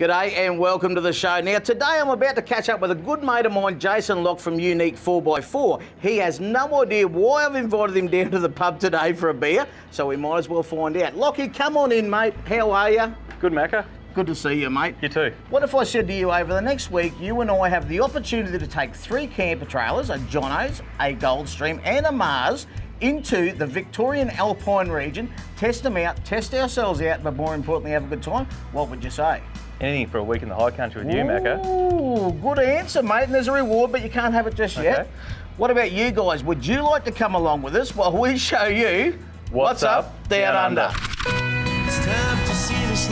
G'day and welcome to the show. Now today I'm about to catch up with a good mate of mine, Jason Lock from Uneek 4x4. He has no idea why I've invited him down to the pub today for a beer, so we might as well find out. Lockie, come on in, mate. How are you? Good, Macca. Good to see you, mate. You too. What if I said to you, over the next week, you and I have the opportunity to take 3 camper trailers, a Jono's, a Goldstream and a Mars, into the Victorian Alpine Region, test them out, test ourselves out, but more importantly, have a good time? What would you say? Anything for a week in the high country with you, Macca. Ooh, good answer, mate. And there's a reward, but you can't have it just yet. What about you guys? Would you like to come along with us while we show you what's up down under? It's time to see this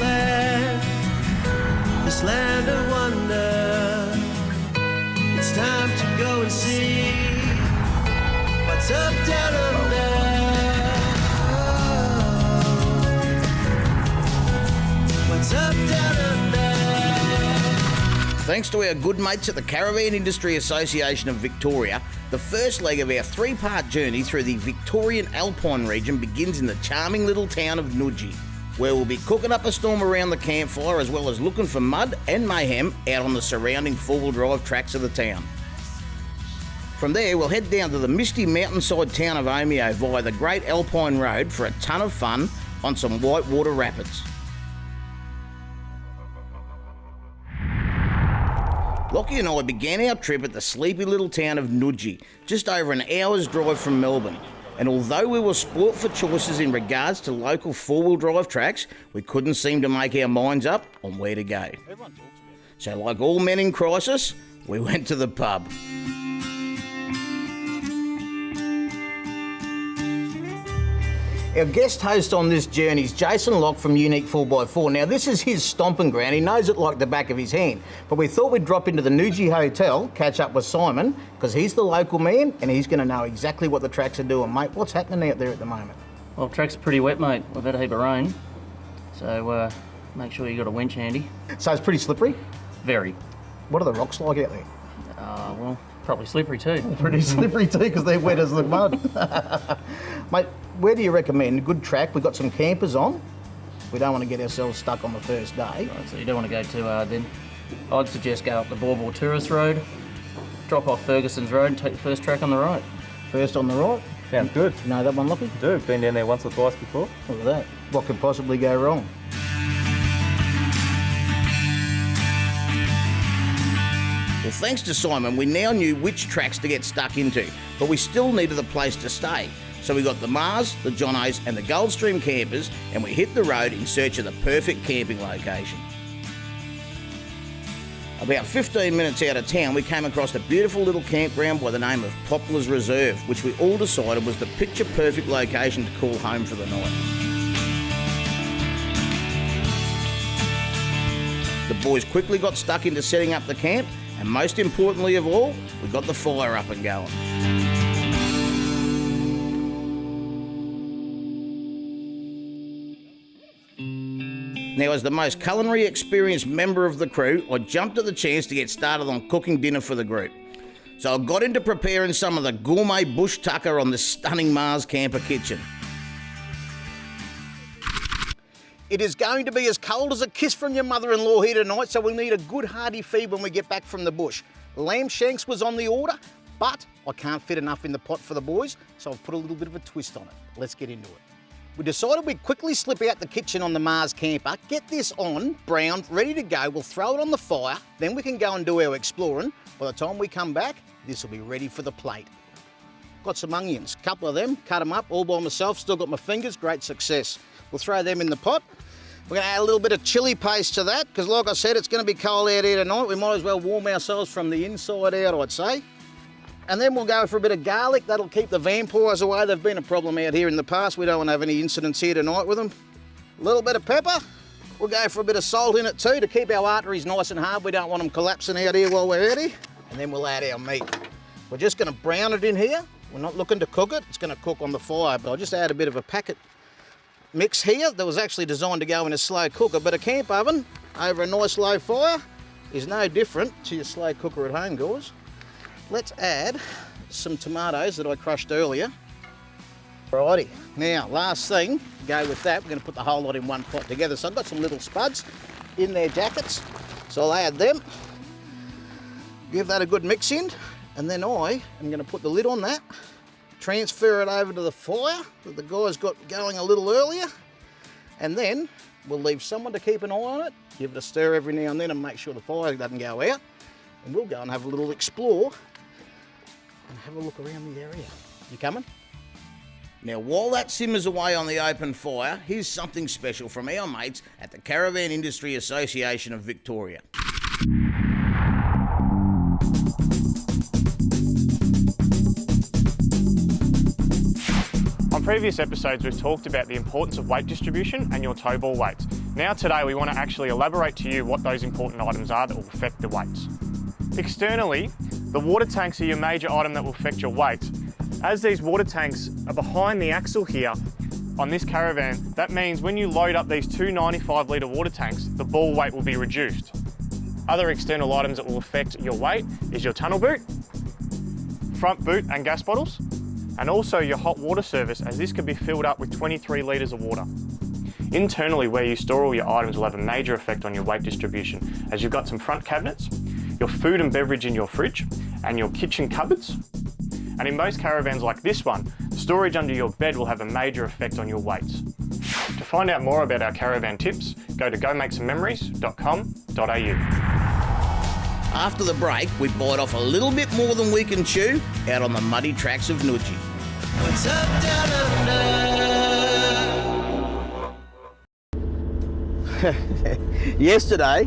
land of wonder. It's time to go and see what's up down under. What's up down under? Thanks to our good mates at the Caravan Industry Association of Victoria, the first leg of our 3-part journey through the Victorian Alpine Region begins in the charming little town of Nudgee, where we'll be cooking up a storm around the campfire as well as looking for mud and mayhem out on the surrounding 4-wheel drive tracks of the town. From there, we'll head down to the misty mountainside town of Omeo via the Great Alpine Road for a ton of fun on some Whitewater rapids. Lockie and I began our trip at the sleepy little town of Nudgee, just over an hour's drive from Melbourne. And although we were spoilt for choices in regards to local 4-wheel drive tracks, we couldn't seem to make our minds up on where to go. So like all men in crisis, we went to the pub. Our guest host on this journey is Jason Lock from Uneek 4x4. Now, this is his stomping ground. He knows it like the back of his hand. But we thought we'd drop into the Nudgee Hotel, catch up with Simon, because he's the local man and he's going to know exactly what the tracks are doing. Mate, what's happening out there at the moment? Well, track's pretty wet, mate. We've had a heap of rain. So make sure you got a winch handy. So it's pretty slippery? Very. What are the rocks like out there? Well, probably slippery too. Pretty slippery too, because they're wet as the mud. Mate, where do you recommend a good track? We've got some campers on. We don't want to get ourselves stuck on the first day. Right, so you don't want to go too hard then. I'd suggest go up the Borbor Tourist Road, drop off Ferguson's Road and take the first track on the right. First on the right? Sounds good. You know that one, Lockie? Do. Been down there once or twice before. Look at that. What could possibly go wrong? Well, thanks to Simon, we now knew which tracks to get stuck into, but we still needed a place to stay. So we got the Mars, the Jono's and the Goldstream campers, and we hit the road in search of the perfect camping location. About 15 minutes out of town, we came across a beautiful little campground by the name of Poplars Reserve, which we all decided was the picture-perfect location to call home for the night. The boys quickly got stuck into setting up the camp, and most importantly of all, we got the fire up and going. Now, as the most culinary experienced member of the crew, I jumped at the chance to get started on cooking dinner for the group. So I got into preparing some of the gourmet bush tucker on this stunning Mars camper kitchen. It is going to be as cold as a kiss from your mother-in-law here tonight, so we'll need a good hearty feed when we get back from the bush. Lamb shanks was on the order, but I can't fit enough in the pot for the boys, so I've put a little bit of a twist on it. Let's get into it. We decided we'd quickly slip out the kitchen on the Mars camper, get this on, browned, ready to go. We'll throw it on the fire, then we can go and do our exploring. By the time we come back, this will be ready for the plate. Got some onions, a couple of them, cut them up all by myself, still got my fingers, great success. We'll throw them in the pot. We're going to add a little bit of chilli paste to that, because like I said, it's going to be cold out here tonight. We might as well warm ourselves from the inside out, I'd say. And then we'll go for a bit of garlic. That'll keep the vampires away. They've been a problem out here in the past. We don't want to have any incidents here tonight with them. A little bit of pepper. We'll go for a bit of salt in it too to keep our arteries nice and hard. We don't want them collapsing out here while we're out here. And then we'll add our meat. We're just going to brown it in here. We're not looking to cook it. It's going to cook on the fire, but I'll just add a bit of a packet mix here that was actually designed to go in a slow cooker. But a camp oven over a nice low fire is no different to your slow cooker at home, guys. Let's add some tomatoes that I crushed earlier. Righty, now last thing, go with that, we're going to put the whole lot in one pot together. So I've got some little spuds, in their jackets. So I'll add them, give that a good mix in, and then I am going to put the lid on that, transfer it over to the fire that the guys got going a little earlier, and then we'll leave someone to keep an eye on it, give it a stir every now and then and make sure the fire doesn't go out, and we'll go and have a little explore and have a look around the area. You coming? Now, while that simmers away on the open fire, here's something special from our mates at the Caravan Industry Association of Victoria. On previous episodes, we've talked about the importance of weight distribution and your tow ball weights. Now today, we want to actually elaborate to you what those important items are that will affect the weights. Externally, the water tanks are your major item that will affect your weight. As these water tanks are behind the axle here on this Caravan, that means when you load up these two 95 litre water tanks, the ball weight will be reduced. Other external items that will affect your weight is your tunnel boot, front boot and gas bottles, and also your hot water service, as this can be filled up with 23 litres of water. Internally, where you store all your items will have a major effect on your weight distribution, as you've got some front cabinets, your food and beverage in your fridge, and your kitchen cupboards. And in most caravans like this one, storage under your bed will have a major effect on your weights. To find out more about our caravan tips, go to gomakesomememories.com.au. After the break, we bite off a little bit more than we can chew out on the muddy tracks of Nudgee. What's up, Downunder? Yesterday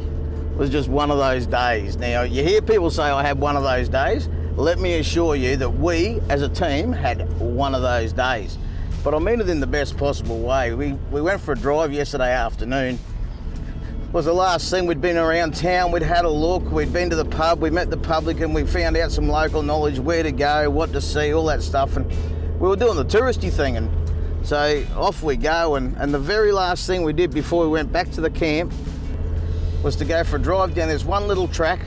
was just one of those days. Now, you hear people say I had one of those days. Let me assure you that we, as a team, had one of those days. But I mean it in the best possible way. We went for a drive yesterday afternoon. It was the last thing. We'd been around town, we'd had a look, we'd been to the pub, we met the publican, we found out some local knowledge, where to go, what to see, all that stuff. And we were doing the touristy thing. And so off we go. And the very last thing we did before we went back to the camp was to go for a drive down this one little track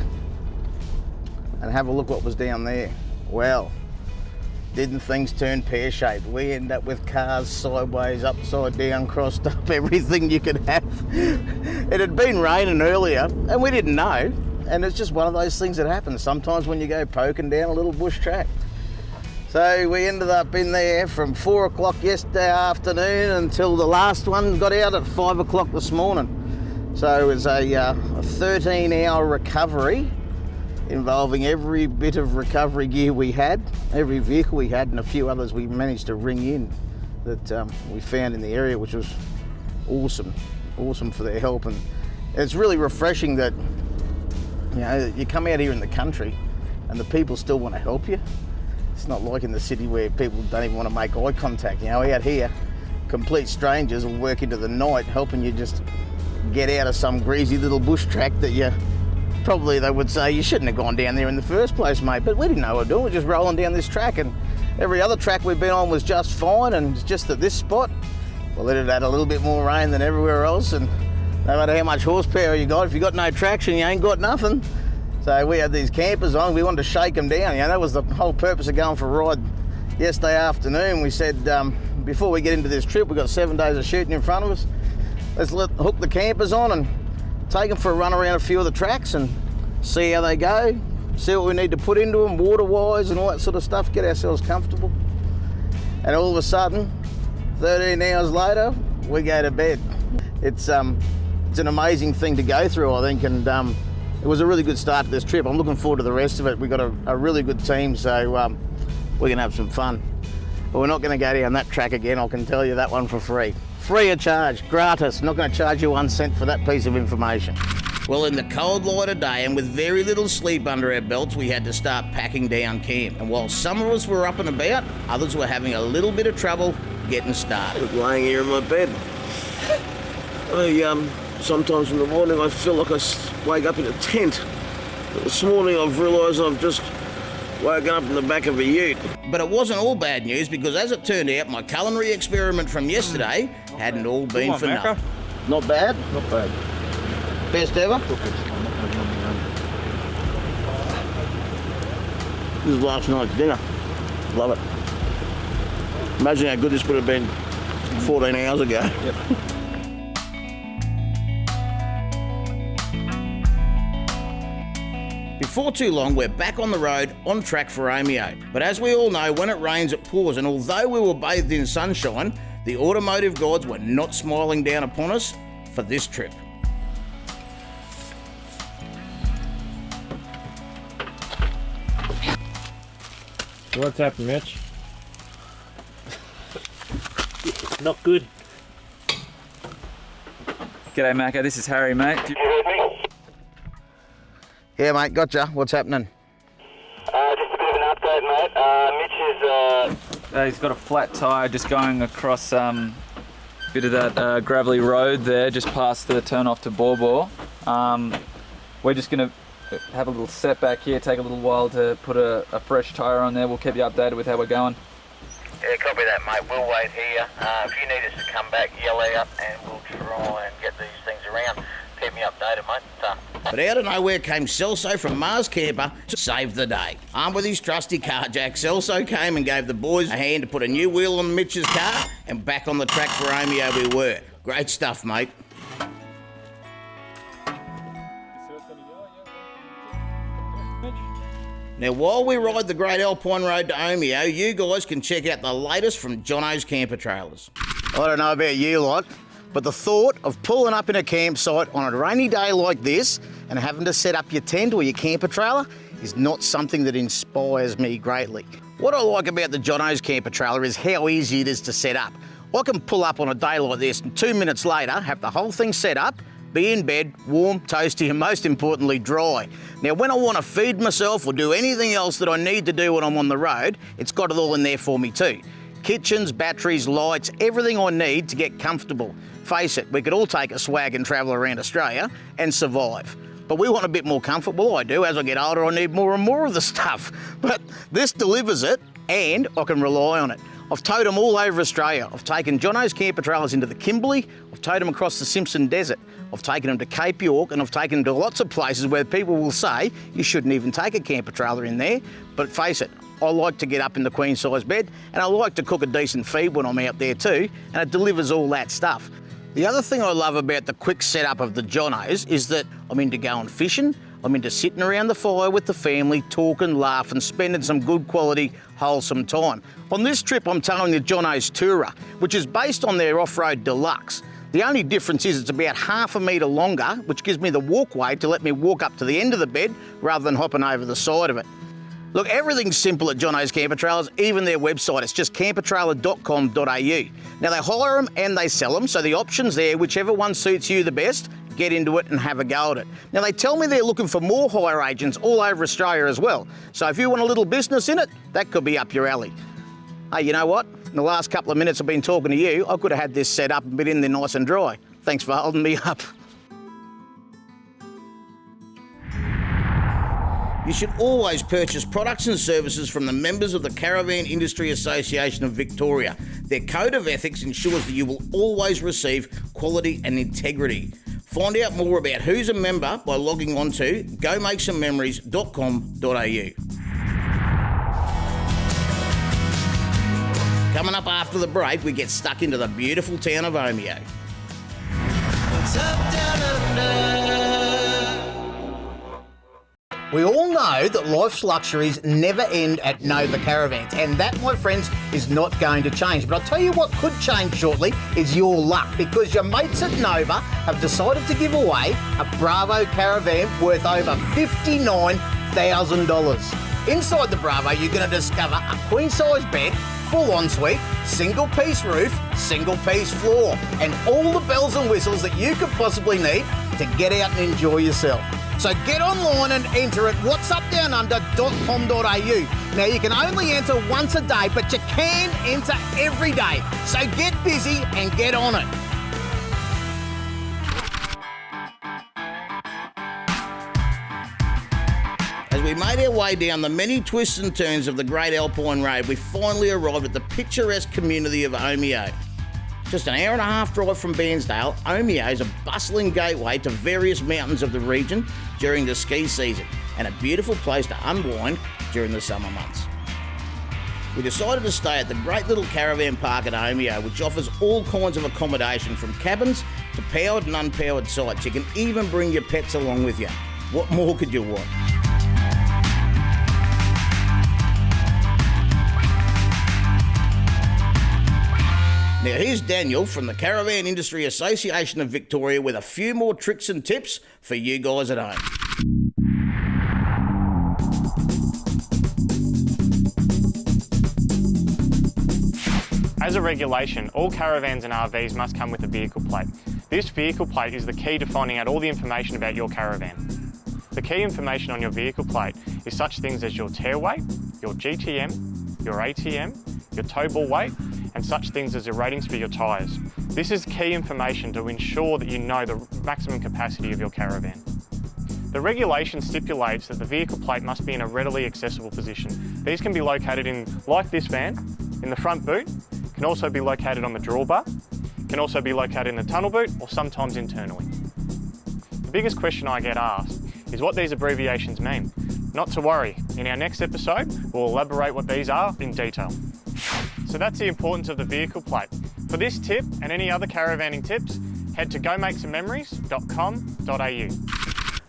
and have a look what was down there. Well, didn't things turn pear-shaped? We ended up with cars sideways, upside down, crossed up, everything you could have. It had been raining earlier and we didn't know, and it's just one of those things that happens sometimes when you go poking down a little bush track. So we ended up in there from 4 o'clock yesterday afternoon until the last one got out at 5 o'clock this morning. So it was a 13-hour recovery involving every bit of recovery gear we had, every vehicle we had, and a few others we managed to ring in that we found in the area, which was awesome for their help. And it's really refreshing that, you know, you come out here in the country and the people still want to help you. It's not like in the city where people don't even want to make eye contact. You know, out here, complete strangers will work into the night helping you just get out of some greasy little bush track that you probably, they would say, you shouldn't have gone down there in the first place, mate. But we didn't know what we were doing. We were just rolling down this track, and every other track we've been on was just fine, and it's just at this spot, well, it had had a little bit more rain than everywhere else, and no matter how much horsepower you got, if you got no traction, you ain't got nothing. So we had these campers on, we wanted to shake them down. You know, that was the whole purpose of going for a ride yesterday afternoon. We said, before we get into this trip, we've got 7 days of shooting in front of us. Let's hook the campers on and take them for a run around a few of the tracks and see how they go, see what we need to put into them, water-wise and all that sort of stuff, get ourselves comfortable. And all of a sudden, 13 hours later, we go to bed. It's an amazing thing to go through, I think, and it was a really good start to this trip. I'm looking forward to the rest of it. We've got a really good team, so we're going to have some fun. But we're not going to go down that track again, I can tell you that one for free. Free of charge, gratis, not going to charge you 1 cent for that piece of information. Well, in the cold light of day and with very little sleep under our belts, we had to start packing down camp. And while some of us were up and about, others were having a little bit of trouble getting started. Laying here in my bed, sometimes in the morning I feel like I wake up in a tent. But this morning I've realised I've just woken up in the back of a ute. But it wasn't all bad news, because as it turned out, my culinary experiment from yesterday hadn't all been for nothing. Not bad? Not bad. Best ever? This is last night's dinner. Love it. Imagine how good this would have been 14 hours ago. Yep. before too long, we're back on the road, on track for Omeo. But as we all know, when it rains, it pours, and although we were bathed in sunshine, the automotive gods were not smiling down upon us for this trip. What's happened, Mitch? Not good. G'day, Macca. This is Harry, mate. Yeah, mate, gotcha. What's happening? Just a bit of an update, mate. Mitch is... He's got a flat tyre just going across a bit of that gravelly road there, just past the turn off to Bawbaw. We're just going to have a little setback here, take a little while to put a fresh tyre on there. We'll keep you updated with how we're going. Yeah, copy that, mate. We'll wait here. If you need us to come back, yell out and we'll try and get these things around. Keep me updated, mate. But out of nowhere came Celso from Mars Camper to save the day. Armed with his trusty car jack, Celso came and gave the boys a hand to put a new wheel on Mitch's car, and back on the track for Omeo we were. Great stuff, mate. Now, while we ride the Great Alpine Road to Omeo, you guys can check out the latest from Jono's Camper Trailers. I don't know about you lot, but the thought of pulling up in a campsite on a rainy day like this and having to set up your tent or your camper trailer is not something that inspires me greatly. What I like about the Jono's Camper Trailer is how easy it is to set up. I can pull up on a day like this and 2 minutes later have the whole thing set up, be in bed, warm, toasty, and most importantly, dry. Now, when I want to feed myself or do anything else that I need to do when I'm on the road, it's got it all in there for me too. Kitchens, batteries, lights, everything I need to get comfortable. Face it, we could all take a swag and travel around Australia and survive. But we want a bit more comfort. Well, I do. As I get older, I need more and more of the stuff. But this delivers it, and I can rely on it. I've towed them all over Australia. I've taken Jono's Camper Trailers into the Kimberley. I've towed them across the Simpson Desert. I've taken them to Cape York, and I've taken them to lots of places where people will say you shouldn't even take a camper trailer in there. But face it, I like to get up in the queen size bed, and I like to cook a decent feed when I'm out there too, and it delivers all that stuff. The other thing I love about the quick setup of the Jonos is that I'm into going fishing, I'm into sitting around the fire with the family, talking, laughing, spending some good quality, wholesome time. On this trip, I'm towing the Jonos Tourer, which is based on their off-road deluxe. The only difference is it's about ½ a metre longer, which gives me the walkway to let me walk up to the end of the bed rather than hopping over the side of it. Look, everything's simple at Jono's Camper Trailers, even their website. It's just campertrailer.com.au. Now, they hire them and they sell them, so the option's there. Whichever one suits you the best, get into it and have a go at it. Now, they tell me they're looking for more hire agents all over Australia as well. So if you want a little business in it, that could be up your alley. Hey, you know what? In the last couple of minutes I've been talking to you, I could have had this set up and been in there nice and dry. Thanks for holding me up. You should always purchase products and services from the members of the Caravan Industry Association of Victoria. Their code of ethics ensures that you will always receive quality and integrity. Find out more about who's a member by logging on to gomakesomememories.com.au. Coming up after the break, we get stuck into the beautiful town of Omeo. What's up, Downunder? We all know that life's luxuries never end at Nova Caravans, and that, my friends, is not going to change. But I'll tell you what could change shortly is your luck, because your mates at Nova have decided to give away a Bravo Caravan worth over $59,000. Inside the Bravo, you're going to discover a queen-size bed, full ensuite, single-piece roof, single-piece floor, and all the bells and whistles that you could possibly need to get out and enjoy yourself. So get online and enter at whatsupdownunder.com.au. Now, you can only enter once a day, but you can enter every day. So get busy and get on it. As we made our way down the many twists and turns of the Great Alpine Road, we finally arrived at the picturesque community of Omeo. Just an hour-and-a-half drive from Bairnsdale, Omeo is a bustling gateway to various mountains of the region during the ski season, and a beautiful place to unwind during the summer months. We decided to stay at the great little caravan park at Omeo, which offers all kinds of accommodation from cabins to powered and unpowered sites. You can even bring your pets along with you. What more could you want? Now here's Daniel from the Caravan Industry Association of Victoria with a few more tricks and tips for you guys at home. As a regulation, all caravans and RVs must come with a vehicle plate. This vehicle plate is the key to finding out all the information about your caravan. The key information on your vehicle plate is such things as your tear weight, your GTM, your ATM, your tow ball weight, and such things as your ratings for your tyres. This is key information to ensure that you know the maximum capacity of your caravan. The regulation stipulates that the vehicle plate must be in a readily accessible position. These can be located in, like this van, in the front boot, can also be located on the drawbar, can also be located in the tunnel boot, or sometimes internally. The biggest question I get asked is what these abbreviations mean. Not to worry, in our next episode, we'll elaborate what these are in detail. So that's the importance of the vehicle plate. For this tip and any other caravanning tips, head to gomakesomememories.com.au.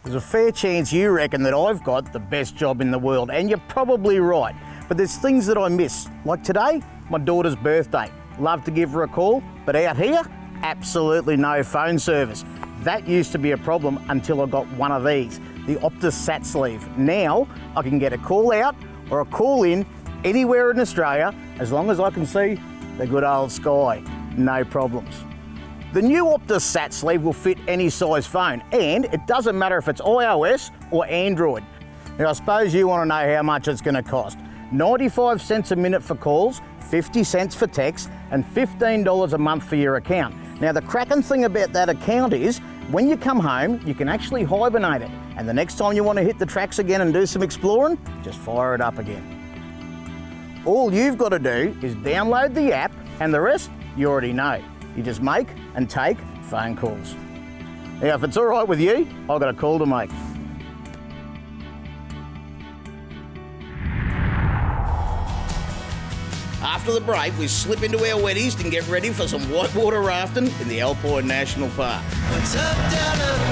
There's a fair chance you reckon that I've got the best job in the world, and you're probably right. But there's things that I miss, like today, my daughter's birthday. Love to give her a call, but out here, absolutely no phone service. That used to be a problem until I got one of these, the Optus Sat Sleeve. Now, I can get a call out or a call in anywhere in Australia, as long as I can see the good old sky. No problems. The new Optus Sat Sleeve will fit any size phone, and it doesn't matter if it's iOS or Android. Now, I suppose you want to know how much it's going to cost. 95 cents a minute for calls, 50 cents for texts, and $15 a month for your account. Now, the cracking thing about that account is, when you come home, you can actually hibernate it. And the next time you want to hit the tracks again and do some exploring, just fire it up again. All you've got to do is download the app, and the rest you already know. You just make and take phone calls. Now, if it's all right with you, I've got a call to make. After the break, we slip into our wetties and get ready for some whitewater rafting in the Alpine National Park. What's up, down under?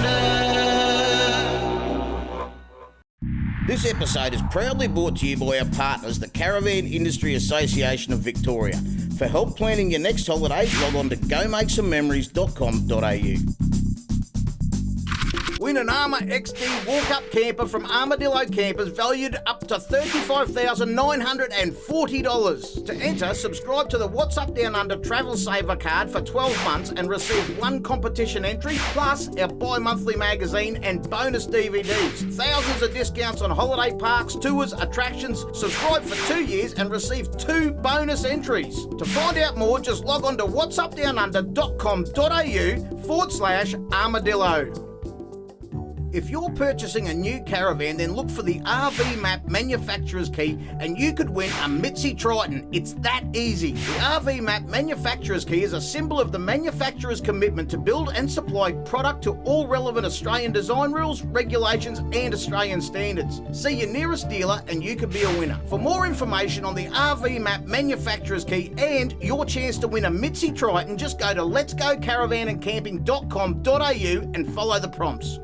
This episode is proudly brought to you by our partners, the Caravan Industry Association of Victoria. For help planning your next holiday, log on to gomakesomememories.com.au. Win an Armour XD walk-up camper from Armadillo Campers valued up to $35,940. To enter, subscribe to the What's Up Down Under Travel Saver card for 12 months and receive one competition entry, plus our bi-monthly magazine and bonus DVDs. Thousands of discounts on holiday parks, tours, attractions. Subscribe for 2 years and receive 2 bonus entries. To find out more, just log on to whatsupdownunder.com.au/armadillo. If you're purchasing a new caravan, then look for the RV Map manufacturer's key and you could win a Mitzi Triton. It's that easy. The RV Map manufacturer's key is a symbol of the manufacturer's commitment to build and supply product to all relevant Australian design rules, regulations and Australian standards. See your nearest dealer and you could be a winner. For more information on the RV Map manufacturer's key and your chance to win a Mitzi Triton, just go to letsgocaravanandcamping.com.au and follow the prompts.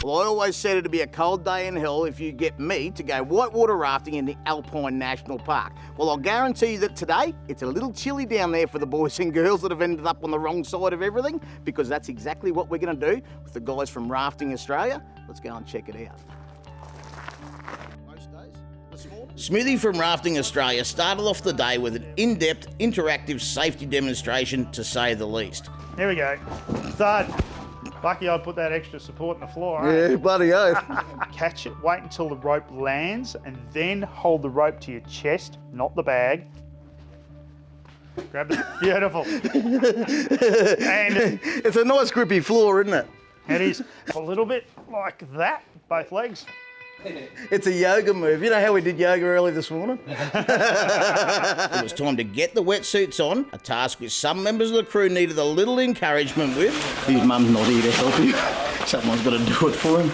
Well, I always said it'd be a cold day in hell if you get me to go whitewater rafting in the Alpine National Park. Well, I'll guarantee you that today, it's a little chilly down there for the boys and girls that have ended up on the wrong side of everything, because that's exactly what we're going to do with the guys from Rafting Australia. Let's go and check it out. Most days, this morning. Smithy from Rafting Australia started off the day with an in-depth, interactive safety demonstration, to say the least. Here we go. Start. Lucky I put that extra support in the floor. Yeah, bloody oath. Catch it, wait until the rope lands, and then hold the rope to your chest, not the bag. Grab it. Beautiful. And it's a nice grippy floor, isn't it? It is. A little bit like that, both legs. It's a yoga move. You know how we did yoga early this morning? It was time to get the wetsuits on, a task which some members of the crew needed a little encouragement with. His mum's not here to help him. Someone's got to do it for him.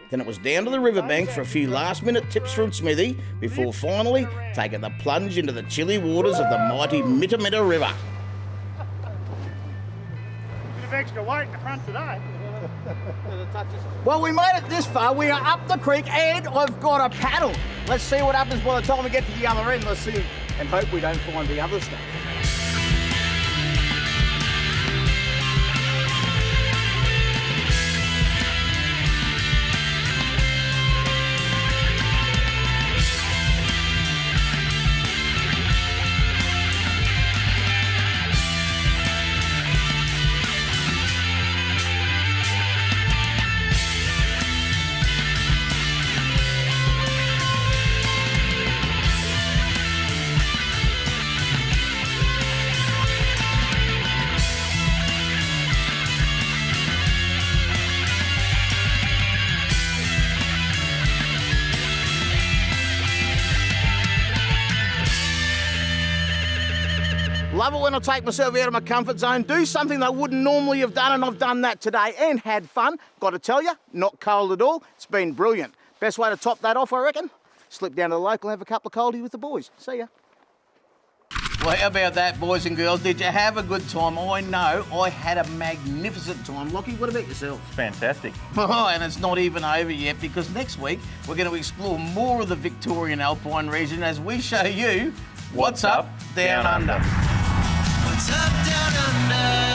Then it was down to the riverbank for a few last-minute tips from Smithy before finally taking the plunge into the chilly waters of the mighty Mitamita River. Bit of extra weight in the front today. Well, we made it this far. We are up the creek and I've got a paddle. Let's see what happens by the time we get to the other end. Let's see and hope we don't find the other stuff. Love it when I take myself out of my comfort zone, do something I wouldn't normally have done, and I've done that today and had fun. Got to tell you, not cold at all. It's been brilliant. Best way to top that off, I reckon, slip down to the local and have a couple of coldies with the boys. See ya. Well, how about that, boys and girls? Did you have a good time? I know I had a magnificent time. Lockie, what about yourself? Fantastic. Oh, and it's not even over yet, because next week we're going to explore more of the Victorian Alpine region as we show you what's up down under. What's up down under?